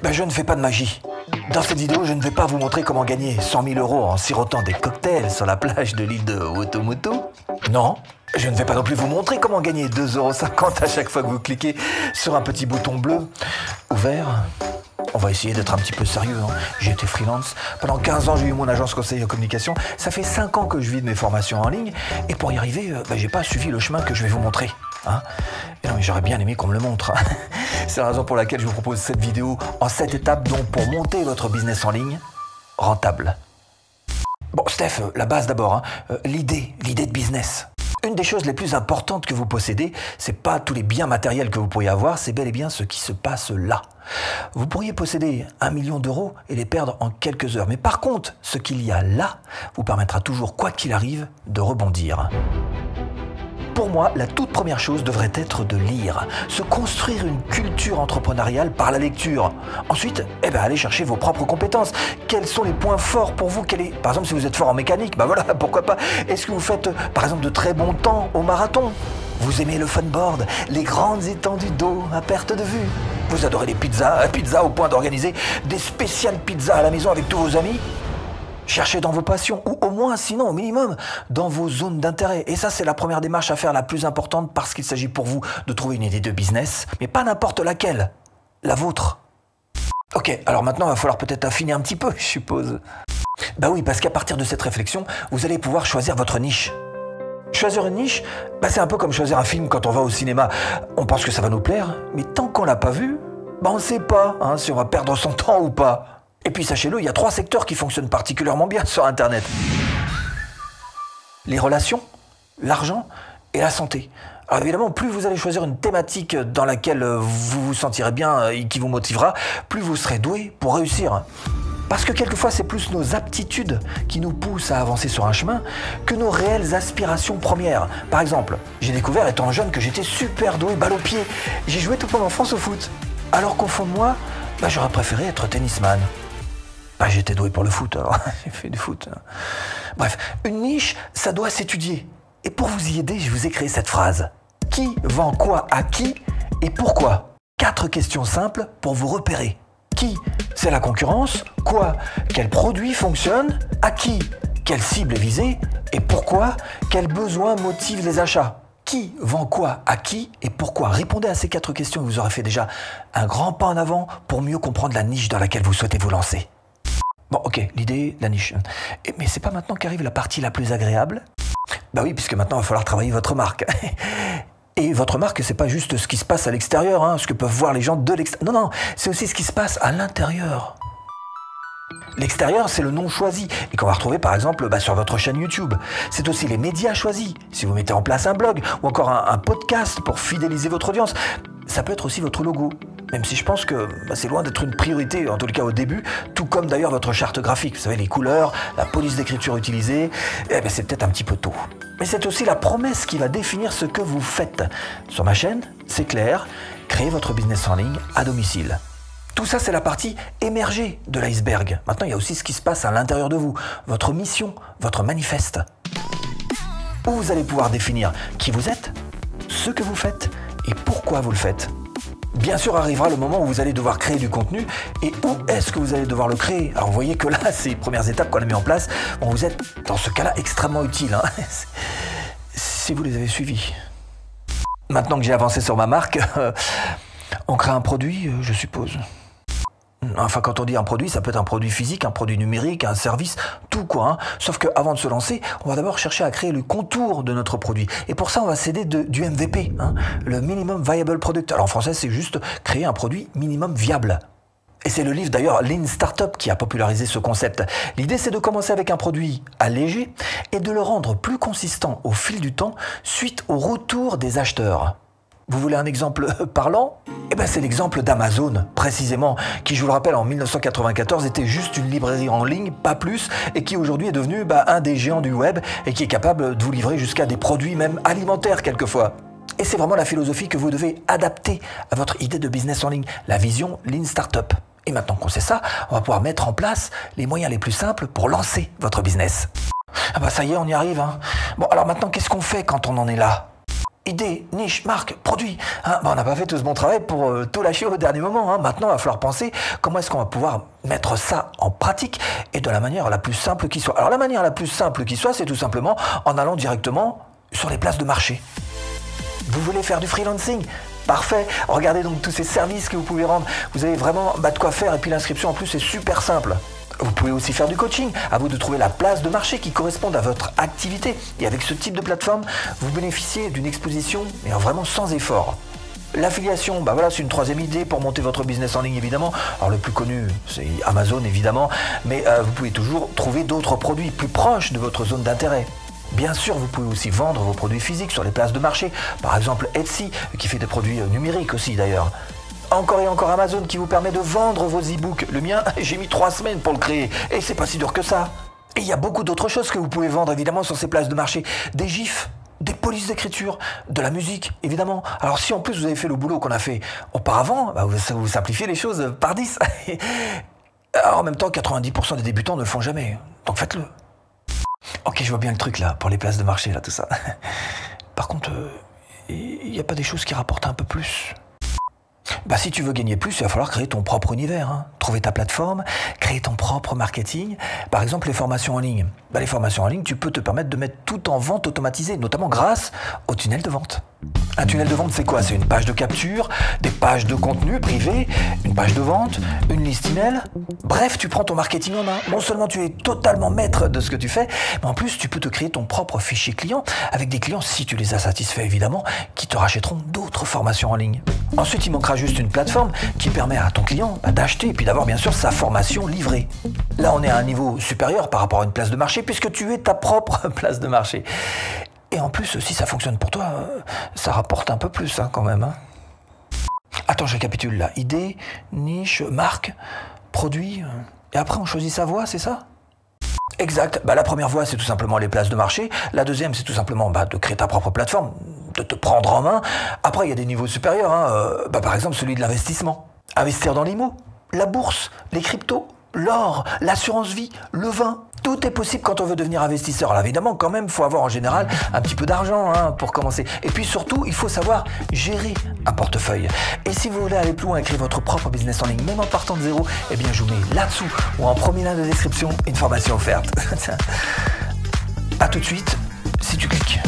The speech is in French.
Ben, je ne fais pas de magie. Dans cette vidéo, je ne vais pas vous montrer comment gagner 100 000 € en sirotant des cocktails sur la plage de l'île de Wotomoto. Non, je ne vais pas non plus vous montrer comment gagner 2,50 € à chaque fois que vous cliquez sur un petit bouton bleu ou vert. On va essayer d'être un petit peu sérieux. J'ai été freelance. Pendant 15 ans, j'ai eu mon agence conseil en communication. Ça fait 5 ans que je vis de mes formations en ligne. Et pour y arriver, j'ai pas suivi le chemin que je vais vous montrer. Et non, mais j'aurais bien aimé qu'on me le montre. C'est la raison pour laquelle je vous propose cette vidéo en 7 étapes, donc pour monter votre business en ligne rentable. Bon, Steph, la base d'abord, l'idée de business. Une des choses les plus importantes que vous possédez, c'est pas tous les biens matériels que vous pourriez avoir, c'est bel et bien ce qui se passe là. Vous pourriez posséder 1 million d'euros et les perdre en quelques heures. Mais par contre, ce qu'il y a là vous permettra toujours, quoi qu'il arrive, de rebondir. Pour moi, la toute première chose devrait être de lire, se construire une culture entrepreneuriale par la lecture. Ensuite, allez chercher vos propres compétences. Quels sont les points forts pour vous? Par exemple, si vous êtes fort en mécanique, voilà, pourquoi pas. Est-ce que vous faites, par exemple, de très bons temps au marathon? Vous aimez le funboard, les grandes étendues d'eau à perte de vue? Vous adorez les pizzas au point d'organiser des spéciales pizzas à la maison avec tous vos amis? Cherchez dans vos passions, ou au moins, sinon, au minimum, dans vos zones d'intérêt. Et ça, c'est la première démarche à faire, la plus importante, parce qu'il s'agit pour vous de trouver une idée de business, mais pas n'importe laquelle, la vôtre. Ok, alors maintenant, il va falloir peut-être affiner un petit peu, je suppose. Oui, parce qu'à partir de cette réflexion, vous allez pouvoir choisir votre niche. Choisir une niche, c'est un peu comme choisir un film quand on va au cinéma. On pense que ça va nous plaire, mais tant qu'on l'a pas vu, on ne sait pas si on va perdre son temps ou pas. Et puis sachez-le, il y a 3 secteurs qui fonctionnent particulièrement bien sur Internet. Les relations, l'argent et la santé. Alors évidemment, plus vous allez choisir une thématique dans laquelle vous vous sentirez bien et qui vous motivera, plus vous serez doué pour réussir. Parce que quelquefois, c'est plus nos aptitudes qui nous poussent à avancer sur un chemin que nos réelles aspirations premières. Par exemple, j'ai découvert étant jeune que j'étais super doué balle au pied. J'ai joué toute mon enfance au foot. Alors qu'au fond de moi, j'aurais préféré être tennisman. J'étais doué pour le foot, alors j'ai fait du foot. Bref, une niche, ça doit s'étudier. Et pour vous y aider, je vous ai créé cette phrase. Qui vend quoi à qui et pourquoi? 4 questions simples pour vous repérer. Qui? C'est la concurrence. Quoi? Quel produit fonctionne? À qui? Quelle cible est visée? Et pourquoi? Quels besoins motivent les achats? Qui vend quoi à qui et pourquoi? Répondez à ces 4 questions et vous aurez fait déjà un grand pas en avant pour mieux comprendre la niche dans laquelle vous souhaitez vous lancer. Bon, ok, l'idée, la niche. Mais c'est pas maintenant qu'arrive la partie la plus agréable? Oui, puisque maintenant, il va falloir travailler votre marque. Et votre marque, c'est pas juste ce qui se passe à l'extérieur, ce que peuvent voir les gens de l'extérieur. Non, c'est aussi ce qui se passe à l'intérieur. L'extérieur, c'est le nom choisi et qu'on va retrouver par exemple sur votre chaîne YouTube. C'est aussi les médias choisis, si vous mettez en place un blog ou encore un podcast pour fidéliser votre audience. Ça peut être aussi votre logo, même si je pense que c'est loin d'être une priorité, en tout cas au début, tout comme d'ailleurs votre charte graphique. Vous savez, les couleurs, la police d'écriture utilisée, c'est peut-être un petit peu tôt. Mais c'est aussi la promesse qui va définir ce que vous faites. Sur ma chaîne, c'est clair, créez votre business en ligne à domicile. Tout ça, c'est la partie émergée de l'iceberg. Maintenant, il y a aussi ce qui se passe à l'intérieur de vous, votre mission, votre manifeste. Où vous allez pouvoir définir qui vous êtes, ce que vous faites et pourquoi vous le faites. Bien sûr, arrivera le moment où vous allez devoir créer du contenu et où est-ce que vous allez devoir le créer. Alors, vous voyez que là, ces premières étapes qu'on a mis en place, vous êtes dans ce cas-là extrêmement utile, si vous les avez suivies. Maintenant que j'ai avancé sur ma marque, on crée un produit, je suppose. Enfin, quand on dit un produit, ça peut être un produit physique, un produit numérique, un service, tout quoi. Sauf qu'avant de se lancer, on va d'abord chercher à créer le contour de notre produit. Et pour ça, on va s'aider du MVP, le Minimum Viable Product. Alors en français, c'est juste créer un produit minimum viable. Et c'est le livre d'ailleurs Lean Startup qui a popularisé ce concept. L'idée, c'est de commencer avec un produit allégé et de le rendre plus consistant au fil du temps suite au retour des acheteurs. Vous voulez un exemple parlant? C'est l'exemple d'Amazon, précisément, qui, je vous le rappelle, en 1994 était juste une librairie en ligne, pas plus, et qui aujourd'hui est devenu un des géants du web et qui est capable de vous livrer jusqu'à des produits même alimentaires quelquefois. Et c'est vraiment la philosophie que vous devez adapter à votre idée de business en ligne, la vision Lean Startup. Et maintenant qu'on sait ça, on va pouvoir mettre en place les moyens les plus simples pour lancer votre business. Ça y est, on y arrive. Bon, alors maintenant, qu'est-ce qu'on fait quand on en est là? idée, niche, marque, produit. Hein, on n'a pas fait tout ce bon travail pour tout lâcher au dernier moment. Hein. Maintenant, il va falloir penser comment est-ce qu'on va pouvoir mettre ça en pratique et de la manière la plus simple qui soit. Alors la manière la plus simple qui soit, c'est tout simplement en allant directement sur les places de marché. Vous voulez faire du freelancing ? Parfait. Regardez donc tous ces services que vous pouvez rendre. Vous avez vraiment de quoi faire et puis l'inscription en plus est super simple. Vous pouvez aussi faire du coaching, à vous de trouver la place de marché qui corresponde à votre activité. Et avec ce type de plateforme, vous bénéficiez d'une exposition, mais vraiment sans effort. L'affiliation, voilà, c'est une troisième idée pour monter votre business en ligne évidemment. Alors le plus connu, c'est Amazon évidemment, mais vous pouvez toujours trouver d'autres produits plus proches de votre zone d'intérêt. Bien sûr, vous pouvez aussi vendre vos produits physiques sur les places de marché, par exemple Etsy, qui fait des produits numériques aussi d'ailleurs. Encore et encore Amazon qui vous permet de vendre vos e-books. Le mien, j'ai mis 3 semaines pour le créer et c'est pas si dur que ça. Et il y a beaucoup d'autres choses que vous pouvez vendre évidemment sur ces places de marché. Des gifs, des polices d'écriture, de la musique évidemment. Alors si en plus vous avez fait le boulot qu'on a fait auparavant, ça vous simplifiez les choses par 10. Alors, en même temps, 90% des débutants ne le font jamais. Donc faites-le. Ok, je vois bien le truc là, pour les places de marché là, tout ça. Par contre, il n'y a pas des choses qui rapportent un peu plus. Si tu veux gagner plus, il va falloir créer ton propre univers, hein. Trouver ta plateforme, créer ton propre marketing. Par exemple, les formations en ligne. Les formations en ligne, tu peux te permettre de mettre tout en vente automatisée, notamment grâce au tunnel de vente. Un tunnel de vente, c'est quoi? C'est une page de capture, des pages de contenu privé, une page de vente, une liste email. Bref, tu prends ton marketing en main. Non seulement tu es totalement maître de ce que tu fais, mais en plus, tu peux te créer ton propre fichier client avec des clients, si tu les as satisfaits évidemment, qui te rachèteront d'autres formations en ligne. Ensuite, il manquera juste une plateforme qui permet à ton client d'acheter et puis d'avoir bien sûr sa formation livrée. Là, on est à un niveau supérieur par rapport à une place de marché puisque tu es ta propre place de marché. Et en plus, si ça fonctionne pour toi, ça rapporte un peu plus quand même. Hein. Attends, je récapitule là. Idée, niche, marque, produit. Et après, on choisit sa voie, c'est ça? Exact. La première voie, c'est tout simplement les places de marché. La deuxième, c'est tout simplement de créer ta propre plateforme, de te prendre en main. Après, il y a des niveaux supérieurs. Hein. Par exemple, celui de l'investissement. Investir dans l'IMO, la bourse, les cryptos, l'or, l'assurance vie, le vin. Tout est possible quand on veut devenir investisseur. Alors évidemment, quand même, il faut avoir en général un petit peu d'argent pour commencer. Et puis surtout, il faut savoir gérer un portefeuille. Et si vous voulez aller plus loin et créer votre propre business en ligne, même en partant de zéro, je vous mets là-dessous ou en premier lien de description une formation offerte. À tout de suite, si tu cliques.